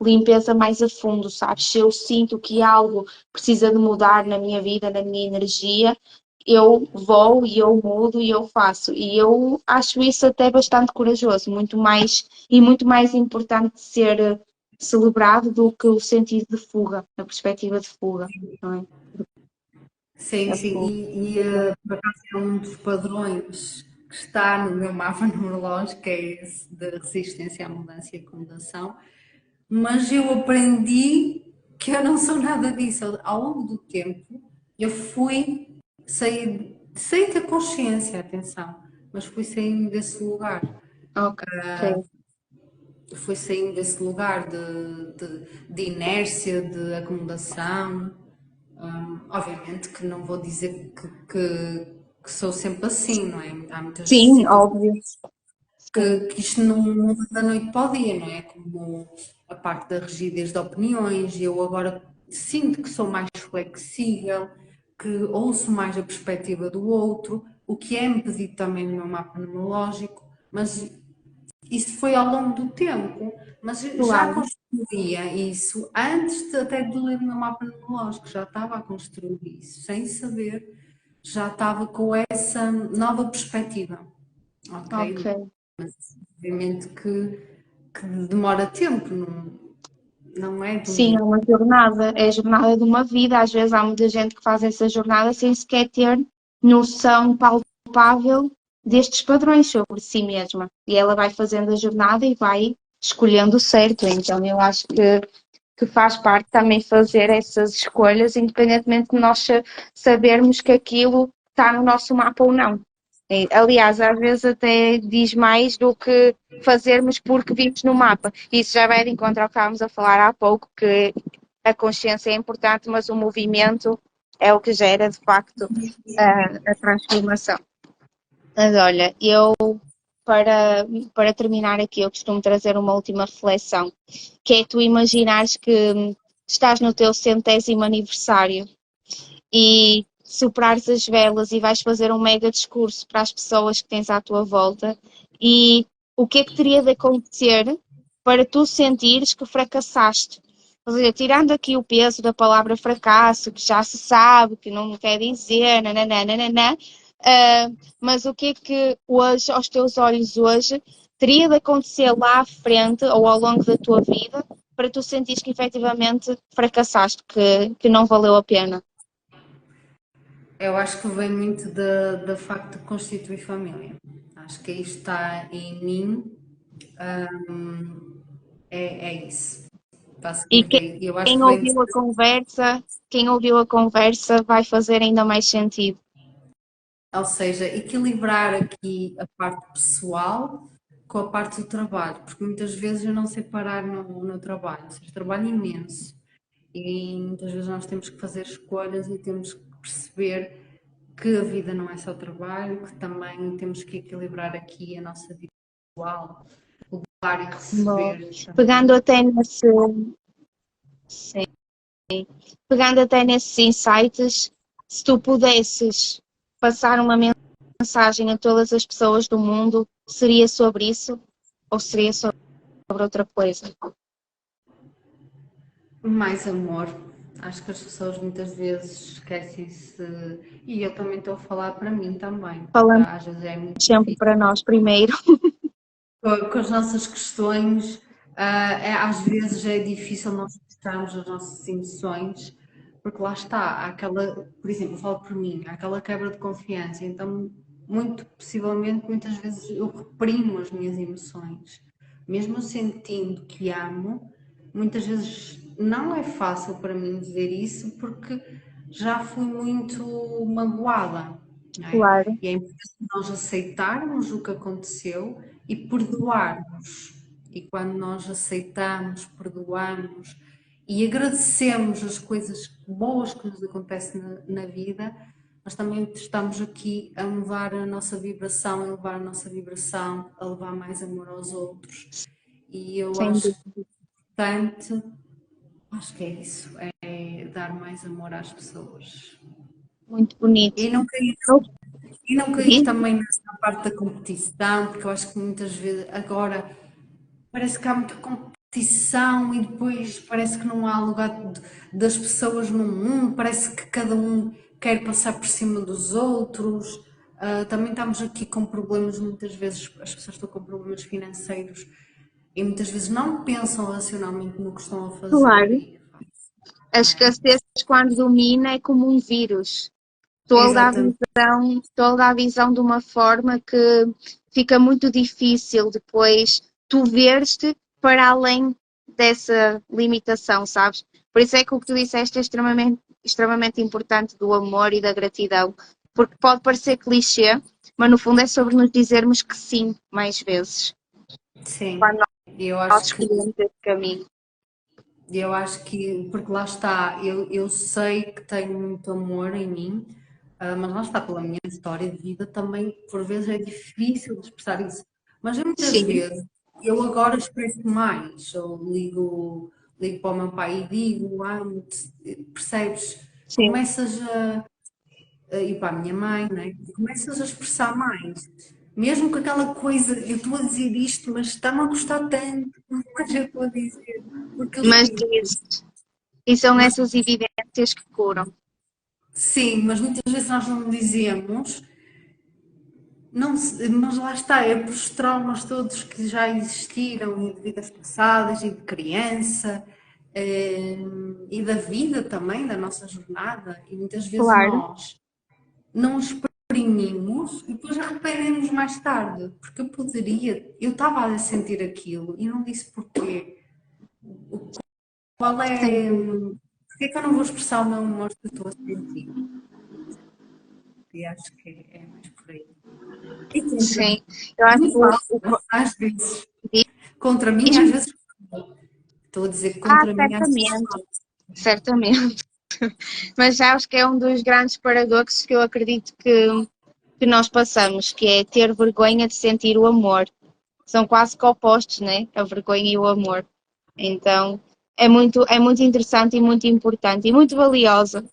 limpeza mais a fundo, sabes? Se eu sinto que algo precisa de mudar na minha vida, na minha energia, eu vou e eu mudo e eu faço. E eu acho isso até bastante corajoso, muito mais importante de ser celebrado do que o sentido de fuga, a perspectiva de fuga, não é? Sim, A sim, fuga. por acaso é um dos padrões que está no meu mapa numerológico, que é esse de resistência à mudança e acomodação, mas eu aprendi que eu não sou nada disso. Ao longo do tempo, eu saí da consciência, atenção, mas fui saindo desse lugar. Ok. Fui saindo desse lugar de inércia, de acomodação. Obviamente que não vou dizer que sou sempre assim, não é? Há muitas Sim, situações óbvio. Sim, que isto não muda da noite para o dia, não é? Como a parte da rigidez de opiniões, eu agora sinto que sou mais flexível, que ouço mais a perspectiva do outro, o que é-me pedido também no meu mapa numerológico, mas isso foi ao longo do tempo, mas eu já claro. construía isso antes até de ler o meu mapa numerológico, já estava a construir isso, sem saber, já estava com essa nova perspectiva, ok? Ok. Obviamente que demora tempo, não é de um Sim, dia. é uma jornada, é a jornada de uma vida. Às vezes há muita gente que faz essa jornada sem sequer ter noção palpável destes padrões sobre si mesma. E ela vai fazendo a jornada e vai escolhendo o certo. Então eu acho que faz parte também fazer essas escolhas, independentemente de nós sabermos que aquilo está no nosso mapa ou não. Aliás, às vezes até diz mais do que fazermos porque vimos no mapa. Isso já vai de encontro ao que estávamos a falar há pouco, que a consciência é importante, mas o movimento é o que gera, de facto, a transformação. Mas olha, eu, para terminar aqui, eu costumo trazer uma última reflexão, que é tu imaginares que estás no teu 100º aniversário e soprares as velas e vais fazer um mega discurso para as pessoas que tens à tua volta e o que é que teria de acontecer para tu sentires que fracassaste? Ou seja, tirando aqui o peso da palavra fracasso, que já se sabe, que não quer dizer, nananana, mas o que é que hoje, aos teus olhos hoje, teria de acontecer lá à frente ou ao longo da tua vida para tu sentires que efetivamente fracassaste, que não valeu a pena? Eu acho que vem muito do facto de constituir família. Acho que aí está em mim, é isso. E Basicamente, eu acho quem que vem. ouviu a conversa, quem ouviu a conversa vai fazer ainda mais sentido. Ou seja, equilibrar aqui a parte pessoal com a parte do trabalho, porque muitas vezes eu não sei parar no trabalho, ou seja, trabalho imenso e muitas vezes nós temos que fazer escolhas e temos que perceber que a vida não é só trabalho, que também temos que equilibrar aqui a nossa vida pessoal, o dar e Bom, receber pegando também. até nesse, sim, pegando até nesses insights, se tu pudesses passar uma mensagem a todas as pessoas do mundo, seria sobre isso ou seria sobre outra coisa? Mais amor. Acho que as pessoas muitas vezes esquecem-se, e eu também estou a falar para mim também, porque Falando às vezes é muito sempre difícil. para nós primeiro. Com as nossas questões, às vezes é difícil nós expressarmos as nossas emoções, porque lá está, há aquela, por exemplo, eu falo por mim, há aquela quebra de confiança, então, muito possivelmente, muitas vezes eu reprimo as minhas emoções, mesmo sentindo que amo, muitas vezes não é fácil para mim dizer isso, porque já fui muito magoada, não é? Claro, E é importante nós aceitarmos o que aconteceu e perdoarmos. E quando nós aceitamos, perdoamos e agradecemos as coisas boas que nos acontecem na vida, nós também estamos aqui a mudar a nossa vibração, a elevar a nossa vibração, a levar mais amor aos outros. E eu sem acho dúvida. importante, acho que é isso, é dar mais amor às pessoas. Muito bonito. E não cair, Eu e não cair diz, também nessa parte da competição, porque eu acho que muitas vezes agora parece que há muita competição competição e depois parece que não há lugar das pessoas no mundo, parece que cada um quer passar por cima dos outros. Também estamos aqui com problemas, muitas vezes as pessoas estão com problemas financeiros e muitas vezes não pensam racionalmente no que estão a fazer. Claro. A Não é? escassez, quando domina, é como um vírus. Exatamente. Toda a visão de uma forma que fica muito difícil depois tu veres-te para além dessa limitação, sabes? Por isso é que o que tu disseste é extremamente importante do amor e da gratidão, porque pode parecer clichê, mas no fundo é sobre nos dizermos que sim mais vezes, Sim, quando eu nós acho que escolhemos esse caminho. porque lá está, eu sei que tenho muito amor em mim, mas lá está, pela minha história de vida também, por vezes é difícil de expressar isso. Mas eu muitas Sim, vezes, eu agora expresso mais, eu ligo para o meu pai e digo, amo-te, percebes? sim. Começas e para a minha mãe, né? E começas a expressar mais. Mesmo com aquela coisa, eu estou a dizer isto, mas está-me a gostar tanto, mas eu estou a dizer, porque eu Mas sinto. diz, e são Mas essas evidências que curam. sim, mas muitas vezes nós não dizemos, não, mas lá está, é por os traumas todos que já existiram, e de vidas passadas, e de criança, e da vida também, da nossa jornada, e muitas vezes Claro. nós não exprimimos e depois arrependemos mais tarde, porque eu estava a sentir aquilo e não disse porquê. Qual Sim, é, porque é que eu não vou expressar o meu amor que eu estou a sentir? E acho que é mais por aí. E contra mim. sim. Eu acho que Muito fácil, às vezes. Contra mim, às diz-me. vezes. Estou a dizer que Ah, contra mim, às vezes. certamente, certamente. Mas já acho que é um dos grandes paradoxos que eu acredito que nós passamos, que é ter vergonha de sentir o amor. São quase que opostos, né? A vergonha e o amor. Então, é muito interessante e muito importante e muito valiosa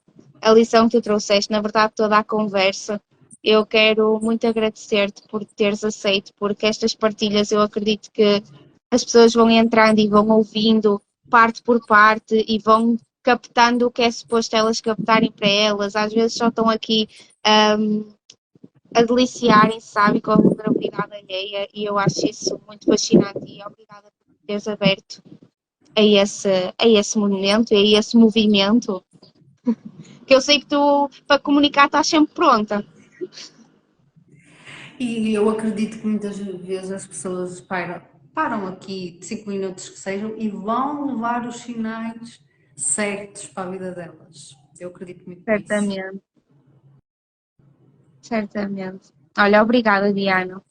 a lição que tu trouxeste, na verdade, toda a conversa. Eu quero muito agradecer-te por teres aceito, porque estas partilhas eu acredito que as pessoas vão entrando e vão ouvindo parte por parte e vão captando o que é suposto elas captarem para elas. Às vezes só estão aqui a deliciarem-se, sabe, com a vulnerabilidade alheia e eu acho isso muito fascinante e obrigada por teres aberto a esse momento e a esse movimento que eu sei que tu, para comunicar, estás sempre pronta. E eu acredito que muitas vezes as pessoas param aqui 5 minutos que sejam e vão levar os sinais certos para a vida delas. Eu acredito muito nisso. Certamente, certamente. Olha, obrigada, Diana.